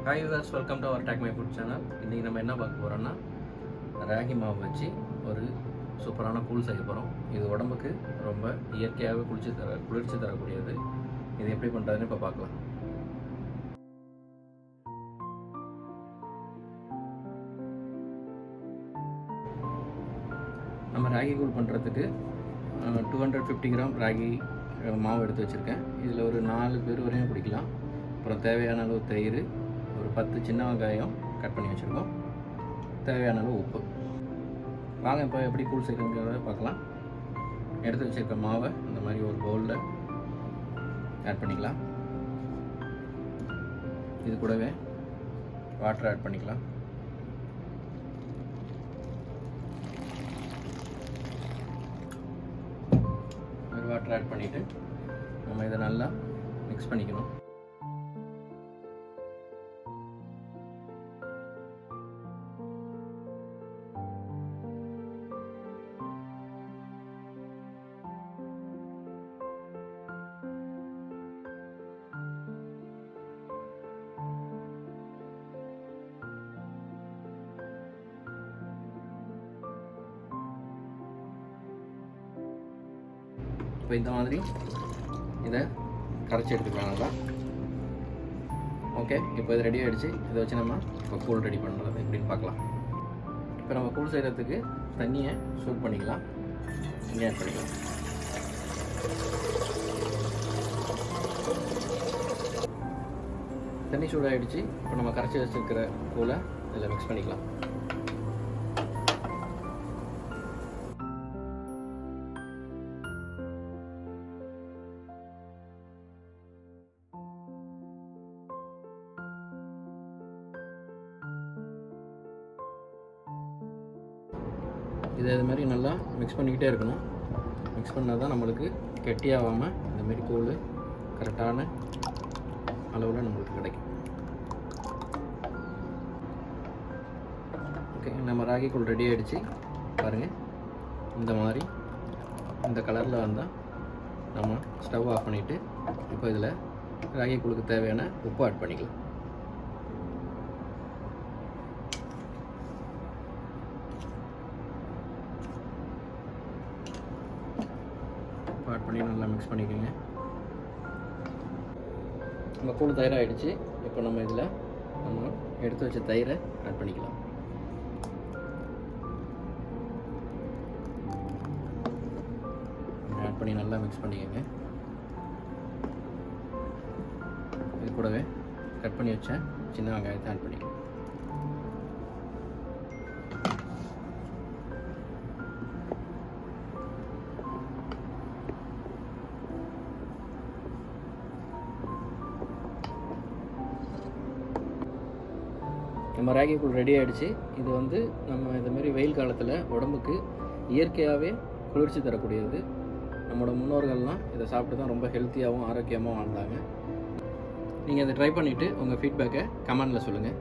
Hi viewers, welcome to our Tag My Food channel. இன்றைக்கி நம்ம என்ன பார்க்க போகிறோம்னா ராகி மாவு வச்சு ஒரு சூப்பரான கூழ் செய்ய போகிறோம். இது உடம்புக்கு ரொம்ப இயற்கையாகவே குளிர்ச்சி தரக்கூடியது. இது எப்படி பண்ணுறதுன்னு இப்போ பார்க்கலாம். நம்ம ராகி கூழ் பண்ணுறதுக்கு 250 கிராம் ராகி மாவு எடுத்து வச்சுருக்கேன். இதில் ஒரு 4 பேர் வரையும் குடிக்கலாம். அப்புறம் தேவையான அளவு தயிர், ஒரு 10 சின்ன வெங்காயம் கட் பண்ணி வச்சுருக்கோம், தேவையான அளவு உப்பு. வாங்க இப்போ எப்படி கூழ் செய்கிறதுங்கிறத பார்க்கலாம். எடுத்து வச்சுருக்க மாவை இந்த மாதிரி ஒரு பவுலில் ஆட் பண்ணிக்கலாம். இது கூடவே வாட்டர் ஆட் பண்ணிக்கலாம். வாட்டர் ஆட் பண்ணிவிட்டு நம்ம இதை நல்லா மிக்ஸ் பண்ணிக்கணும். இப்போ இந்த மாதிரி இதை கரைச்சி எடுத்துக்கலாம் நல்லா. ஓகே, இப்போ இது ரெடி ஆகிடுச்சு. இதை வச்சு நம்ம இப்போ கூழ் ரெடி பண்ணுறது எப்படின்னு பார்க்கலாம். இப்போ நம்ம கூழ் செய்கிறதுக்கு தண்ணியை சூடு பண்ணிக்கலாம். இங்கே ஆட் பண்ணிக்கலாம். தண்ணி சூடாகிடுச்சு. இப்போ நம்ம கரைச்சி வச்சுருக்கிற கூழை இதில் மிக்ஸ் பண்ணிக்கலாம். இதை இது மாதிரி நல்லா மிக்ஸ் பண்ணிக்கிட்டே இருக்கணும். மிக்ஸ் பண்ணால் தான் நம்மளுக்கு கெட்டியாகாமல் இந்தமாரி கூழ் கரெக்டான அளவில் நம்மளுக்கு கிடைக்கும். ஓகே, நம்ம ராகி கூழ் ரெடி ஆகிடுச்சு. பாருங்கள், இந்த மாதிரி இந்த கலரில் வந்தால் நம்ம ஸ்டவ் ஆஃப் பண்ணிவிட்டு இப்போ இதில் ராகி கூழுக்கு தேவையான உப்பு ஆட் பண்ணிக்கலாம். ஆட் பண்ணி நல்லா மிக்ஸ் பண்ணிக்கோங்க. நம்ம கூழ் தயிராகிடுச்சு. இப்போ நம்ம இதில் எடுத்து வச்ச தயிரை ஆட் பண்ணிக்கலாம். ஆட் பண்ணி நல்லா மிக்ஸ் பண்ணிக்கோங்க. இது கூடவே கட் பண்ணி வச்ச சின்ன வெங்காயத்தை ஆட் பண்ணிக்கலாம். நம்ம ராகி கூழ் ரெடி ஆகிடுச்சு. இது நம்ம இந்தமாரி வெயில் காலத்தில் உடம்புக்கு இயற்கையாகவே குளிர்ச்சி தரக்கூடியது. நம்மளோட முன்னோர்கள்லாம் இதை சாப்பிட்டு தான் ரொம்ப ஹெல்த்தியாகவும் ஆரோக்கியமாகவும் வாழ்ந்தாங்க. நீங்கள் இதை ட்ரை பண்ணிவிட்டு உங்கள் ஃபீட்பேக்கை கமெண்டில் சொல்லுங்கள்.